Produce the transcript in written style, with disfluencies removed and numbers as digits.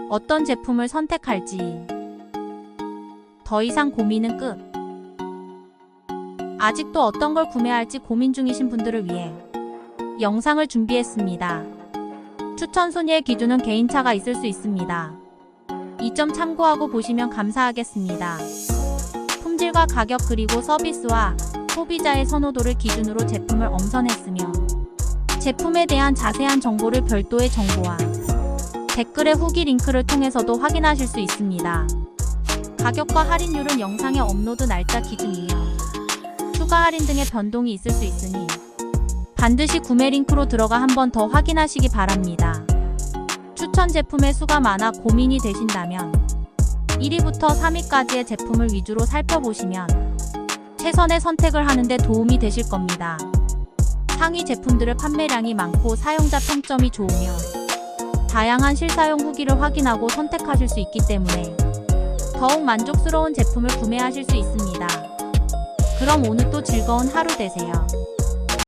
어떤 제품을 선택할지 더 이상 고민은 끝. 아직도 어떤 걸 구매할지 고민 중이신 분들을 위해 영상을 준비했습니다. 추천 순위의 기준은 개인차가 있을 수 있습니다. 이 점 참고하고 보시면 감사하겠습니다. 품질과 가격 그리고 서비스와 소비자의 선호도를 기준으로 제품을 엄선했으며 제품에 대한 자세한 정보를 별도의 정보와 댓글의 후기 링크를 통해서도 확인하실 수 있습니다. 가격과 할인율은 영상의 업로드 날짜 기준이며 추가 할인 등의 변동이 있을 수 있으니 반드시 구매 링크로 들어가 한 번 더 확인하시기 바랍니다. 추천 제품의 수가 많아 고민이 되신다면 1위부터 3위까지의 제품을 위주로 살펴보시면 최선의 선택을 하는 데 도움이 되실 겁니다. 상위 제품들의 판매량이 많고 사용자 평점이 좋으며 다양한 실사용 후기를 확인하고 선택하실 수 있기 때문에 더욱 만족스러운 제품을 구매하실 수 있습니다. 그럼 오늘도 즐거운 하루 되세요.